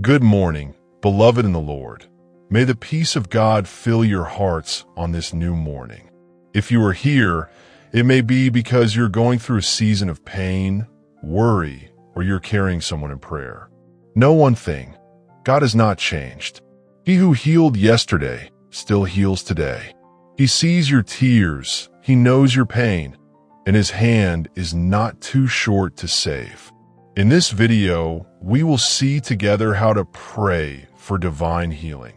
Good morning, beloved in the Lord. May the peace of God fill your hearts on this new morning. If you are here, it may be because you're going through a season of pain, worry, or you're carrying someone in prayer. Know one thing, God has not changed. He who healed yesterday still heals today. He sees your tears, He knows your pain, and His hand is not too short to save. In this video, we will see together how to pray for divine healing.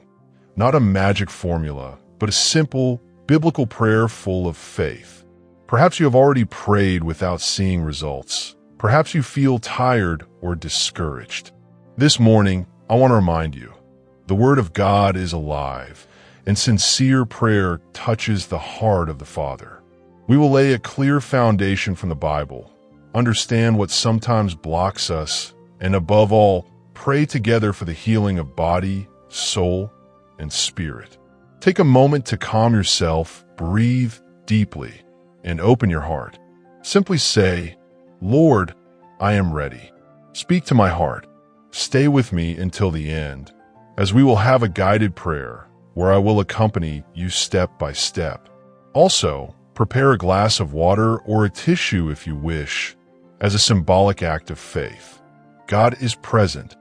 Not a magic formula, but a simple, biblical prayer full of faith. Perhaps you have already prayed without seeing results. Perhaps you feel tired or discouraged. This morning, I want to remind you, the Word of God is alive, and sincere prayer touches the heart of the Father. We will lay a clear foundation from the Bible, understand what sometimes blocks us, and above all, pray together for the healing of body, soul, and spirit. Take a moment to calm yourself, breathe deeply, and open your heart. Simply say, Lord, I am ready. Speak to my heart. Stay with me until the end, as we will have a guided prayer where I will accompany you step by step. Also, prepare a glass of water or a tissue if you wish, as a symbolic act of faith. God is present,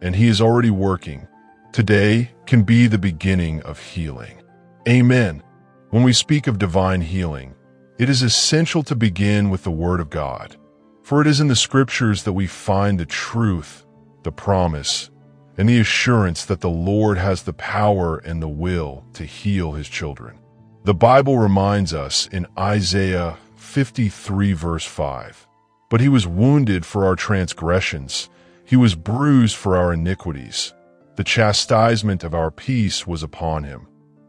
and He is already working. Today can be the beginning of healing. Amen. When we speak of divine healing, it is essential to begin with the Word of God, for it is in the Scriptures that we find the truth, the promise, and the assurance that the Lord has the power and the will to heal His children. The Bible reminds us in Isaiah 53 verse 5, "But He was wounded for our transgressions, He was bruised for our iniquities. The chastisement of our peace was upon Him,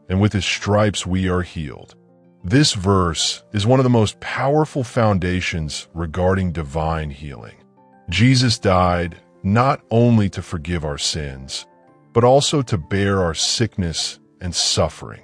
and with His stripes we are healed." This verse is one of the most powerful foundations regarding divine healing. Jesus died not only to forgive our sins, but also to bear our sickness and suffering.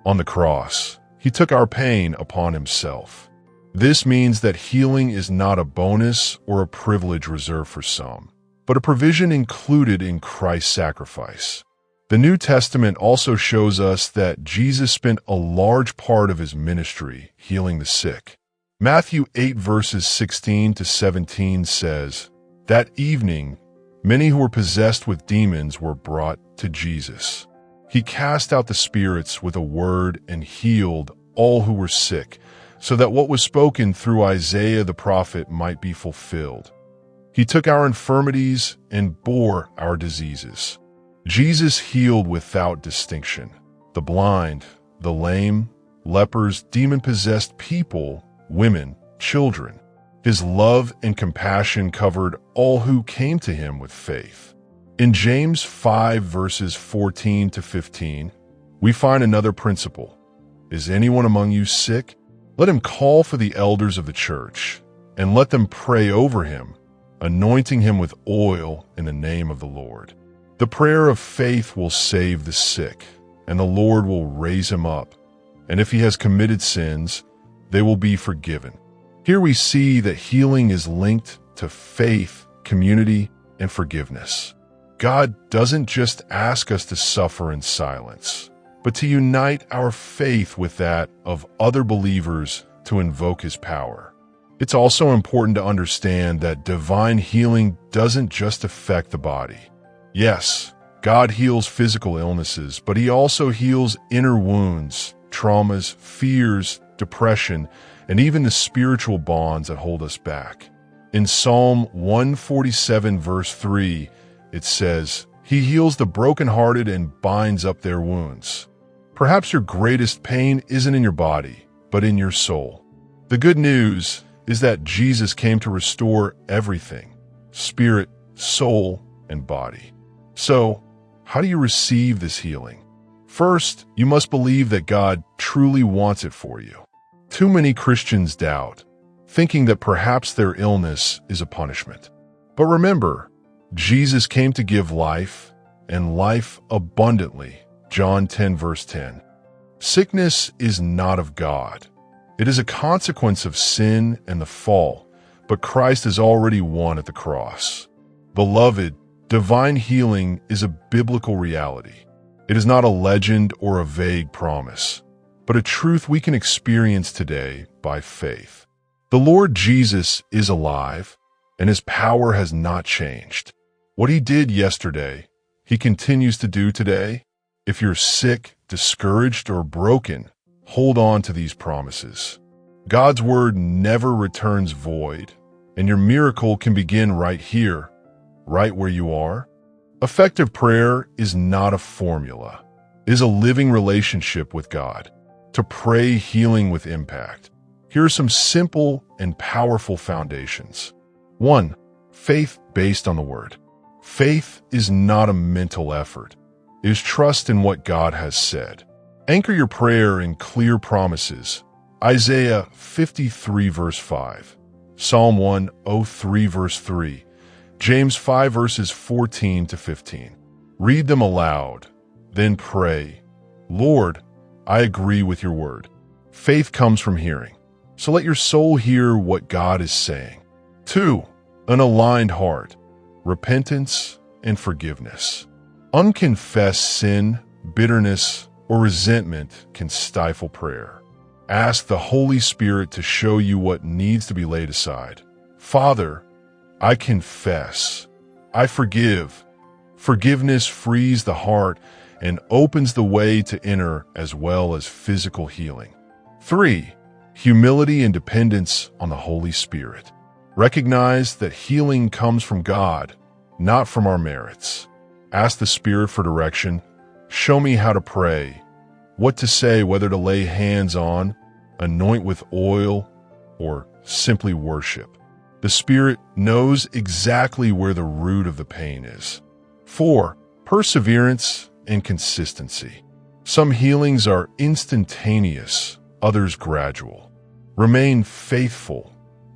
On the cross, He took our pain upon Himself. This means that healing is not a bonus or a privilege reserved for some, but a provision included in Christ's sacrifice. The New Testament also shows us that Jesus spent a large part of His ministry healing the sick. Matthew 8 verses 16 to 17 says, "That evening, many who were possessed with demons were brought to Jesus. He cast out the spirits with a word and healed all who were sick, so that what was spoken through Isaiah the prophet might be fulfilled. He took our infirmities and bore our diseases." Jesus healed without distinction. The blind, the lame, lepers, demon-possessed people, women, children. His love and compassion covered all who came to Him with faith. In James 5 verses 14 to 15, we find another principle. "Is anyone among you sick? Let him call for the elders of the church, and let them pray over him, anointing him with oil in the name of the Lord." The prayer of faith will save the sick, and the Lord will raise him up. And if he has committed sins, they will be forgiven. Here we see that healing is linked to faith, community, and forgiveness. God doesn't just ask us to suffer in silence, but to unite our faith with that of other believers to invoke His power. It's also important to understand that divine healing doesn't just affect the body. Yes, God heals physical illnesses, but He also heals inner wounds, traumas, fears, depression, and even the spiritual bonds that hold us back. In Psalm 147 verse 3, it says, "He heals the brokenhearted and binds up their wounds." Perhaps your greatest pain isn't in your body, but in your soul. The good news is that Jesus came to restore everything: spirit, soul, and body. So, how do you receive this healing? First, you must believe that God truly wants it for you. Too many Christians doubt, thinking that perhaps their illness is a punishment. But remember, Jesus came to give life, and life abundantly. John 10 verse 10. Sickness is not of God. It is a consequence of sin and the fall, but Christ has already won at the cross. Beloved, Divine healing is a biblical reality. It is not a legend or a vague promise, but a truth we can experience today by faith. The Lord Jesus is alive, and his power has not changed. What he did yesterday, he continues to do today. If you're sick, discouraged, or broken, hold on to these promises. God's word never returns void, and your miracle can begin right here, right where you are. Effective prayer is not a formula. It is a living relationship with God. To pray healing with impact, here are some simple and powerful foundations. 1. Faith based on the Word. Faith is not a mental effort. It is trust in what God has said. Anchor your prayer in clear promises. Isaiah 53 verse 5, Psalm 103 verse 3, James 5 verses 14 to 15. Read them aloud, then pray, Lord, I agree with your word. Faith comes from hearing, so let your soul hear what God is saying. 2. An aligned heart, repentance and forgiveness. Unconfessed sin, bitterness, or resentment can stifle prayer. Ask the Holy Spirit to show you what needs to be laid aside. Father, I confess. I forgive. Forgiveness frees the heart and opens the way to inner as well as physical healing. 3. Humility and dependence on the Holy Spirit. Recognize that healing comes from God, not from our merits. Ask the Spirit for direction. Show me how to pray, what to say, whether to lay hands on, anoint with oil, or simply worship. The Spirit knows exactly where the root of the pain is. 4. Perseverance and consistency. Some healings are instantaneous, others gradual. Remain faithful.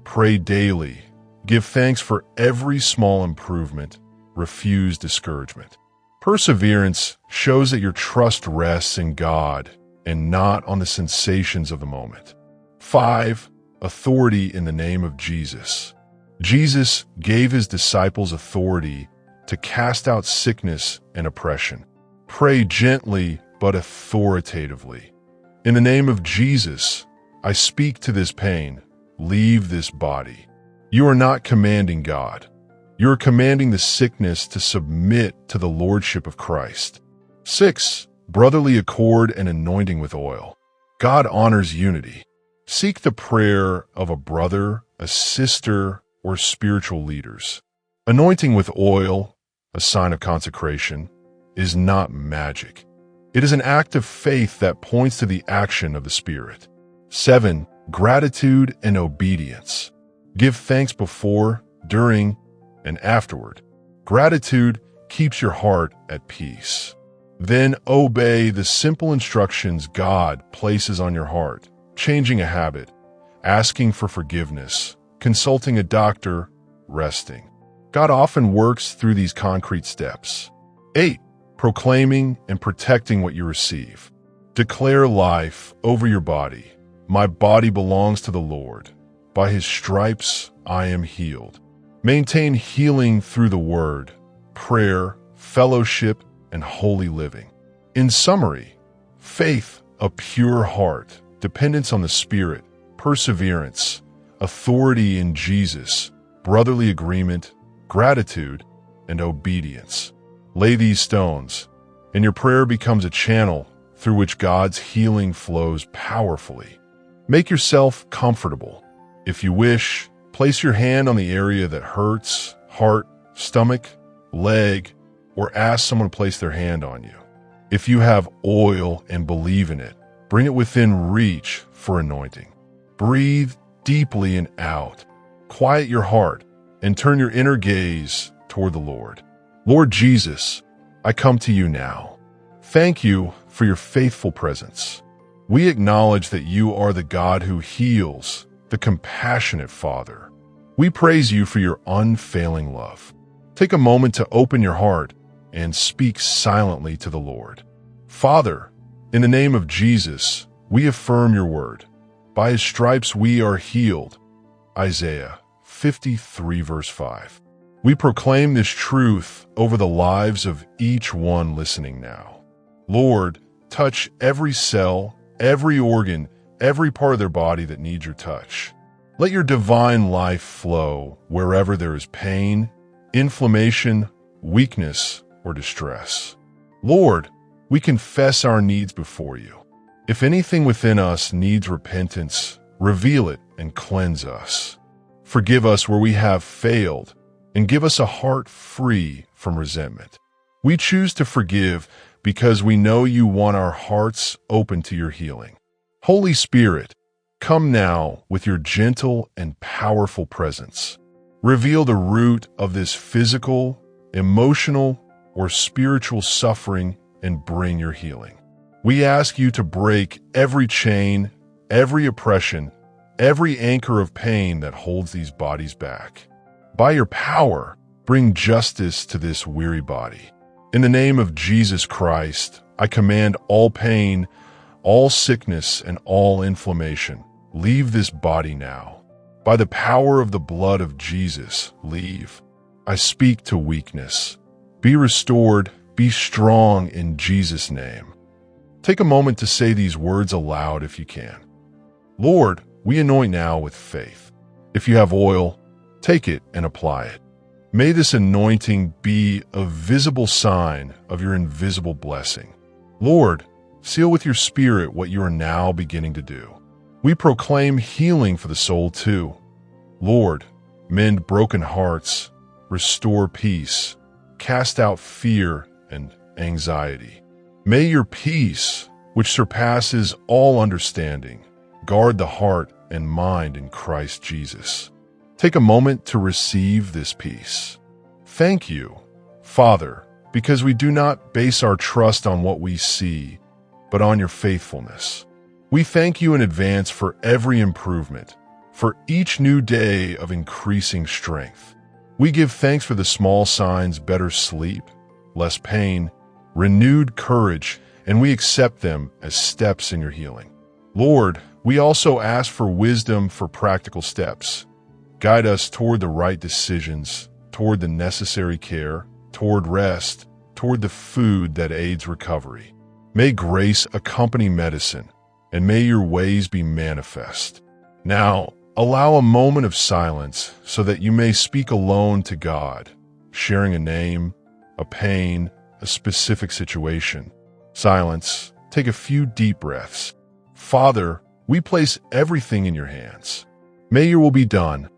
Pray daily. Give thanks for every small improvement. Refuse discouragement. Perseverance shows that your trust rests in God and not on the sensations of the moment. 5. Authority in the name of Jesus. Jesus gave his disciples authority to cast out sickness and oppression. Pray gently but authoritatively. In the name of Jesus, I speak to this pain. Leave this body. You are not commanding God. You are commanding the sickness to submit to the lordship of Christ. 6. Brotherly accord and anointing with oil. God honors unity. Seek the prayer of a brother, a sister, or spiritual leaders. Anointing with oil, a sign of consecration, is not magic. It is an act of faith that points to the action of the Spirit. 7. Gratitude and obedience. Give thanks before, during, and afterward. Gratitude keeps your heart at peace. Then obey the simple instructions God places on your heart, changing a habit, asking for forgiveness, consulting a doctor, resting. God often works through these concrete steps. 8. Proclaiming and protecting what you receive. Declare life over your body. My body belongs to the Lord. By his stripes I am healed. Maintain healing through the word, prayer, fellowship, and holy living. In summary, faith, a pure heart, dependence on the Spirit, perseverance, authority in Jesus, brotherly agreement, gratitude, and obedience. Lay these stones, and your prayer becomes a channel through which God's healing flows powerfully. Make yourself comfortable. If you wish, place your hand on the area that hurts, heart, stomach, leg, or ask someone to place their hand on you. If you have oil and believe in it, bring it within reach for anointing. Breathe deeply and out. Quiet your heart and turn your inner gaze toward the Lord. Lord Jesus, I come to you now. Thank you for your faithful presence. We acknowledge that you are the God who heals, the compassionate Father. We praise you for your unfailing love. Take a moment to open your heart and speak silently to the Lord. Father, in the name of Jesus, we affirm your word. By his stripes we are healed. Isaiah 53 verse 5. We proclaim this truth over the lives of each one listening now. Lord, touch every cell, every organ, every part of their body that needs your touch. Let your divine life flow wherever there is pain, inflammation, weakness, or distress. Lord, we confess our needs before you. If anything within us needs repentance, reveal it and cleanse us. Forgive us where we have failed, and give us a heart free from resentment. We choose to forgive because we know you want our hearts open to your healing. Holy Spirit, come now with your gentle and powerful presence. Reveal the root of this physical, emotional, or spiritual suffering and bring your healing. We ask you to break every chain, every oppression, every anchor of pain that holds these bodies back. By your power, bring justice to this weary body. In the name of Jesus Christ, I command all pain, all sickness, and all inflammation, leave this body now. By the power of the blood of Jesus, leave. I speak to weakness. Be restored, be strong in Jesus' name. Take a moment to say these words aloud if you can. Lord, we anoint now with faith. If you have oil, take it and apply it. May this anointing be a visible sign of your invisible blessing. Lord, seal with your Spirit what you are now beginning to do. We proclaim healing for the soul too. Lord, mend broken hearts, restore peace, cast out fear and anxiety. May your peace, which surpasses all understanding, guard the heart and mind in Christ Jesus. Take a moment to receive this peace. Thank you, Father, because we do not base our trust on what we see, but on your faithfulness. We thank you in advance for every improvement, for each new day of increasing strength. We give thanks for the small signs: better sleep, less pain, renewed courage, and we accept them as steps in your healing. Lord, we also ask for wisdom for practical steps. Guide us toward the right decisions, toward the necessary care, toward rest, toward the food that aids recovery. May grace accompany medicine, and may your ways be manifest. Now, allow a moment of silence so that you may speak alone to God, sharing a name, a pain, a specific situation. Silence. Take a few deep breaths. Father, we place everything in your hands. May your will be done,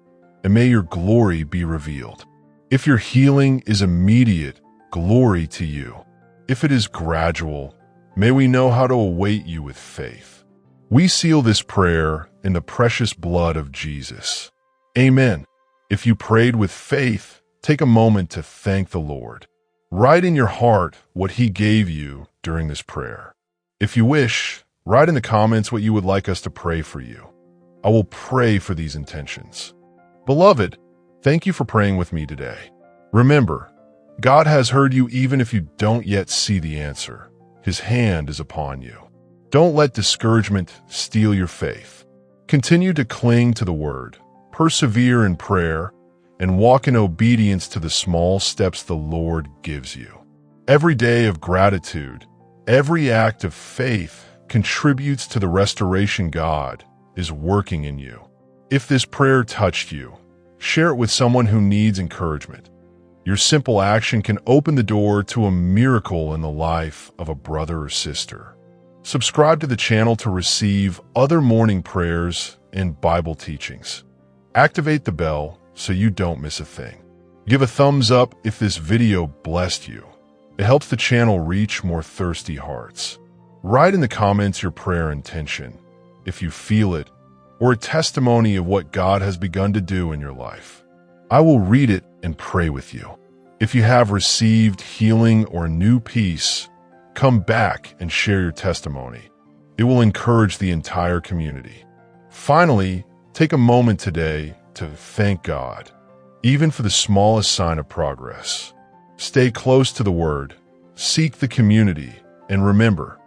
and may your glory be revealed. If your healing is immediate, glory to you. If it is gradual, may we know how to await you with faith. We seal this prayer in the precious blood of Jesus. Amen. If you prayed with faith, take a moment to thank the Lord. Write in your heart what He gave you during this prayer. If you wish, write in the comments what you would like us to pray for you. I will pray for these intentions. Beloved, thank you for praying with me today. Remember, God has heard you even if you don't yet see the answer. His hand is upon you. Don't let discouragement steal your faith. Continue to cling to the Word, persevere in prayer, and walk in obedience to the small steps the Lord gives you. Every day of gratitude, every act of faith contributes to the restoration God is working in you. If this prayer touched you, share it with someone who needs encouragement. Your simple action can open the door to a miracle in the life of a brother or sister. Subscribe to the channel to receive other morning prayers and Bible teachings. Activate the bell so you don't miss a thing. Give a thumbs up if this video blessed you. It helps the channel reach more thirsty hearts. Write in the comments your prayer intention, if you feel it, or a testimony of what God has begun to do in your life. I will read it and pray with you. If you have received healing or new peace, come back and share your testimony. It will encourage the entire community. Finally, take a moment today to thank God, even for the smallest sign of progress. Stay close to the Word, seek the community, and remember,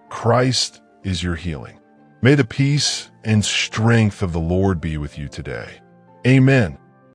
Christ is your healing. May the peace and strength of the Lord be with you today. Amen.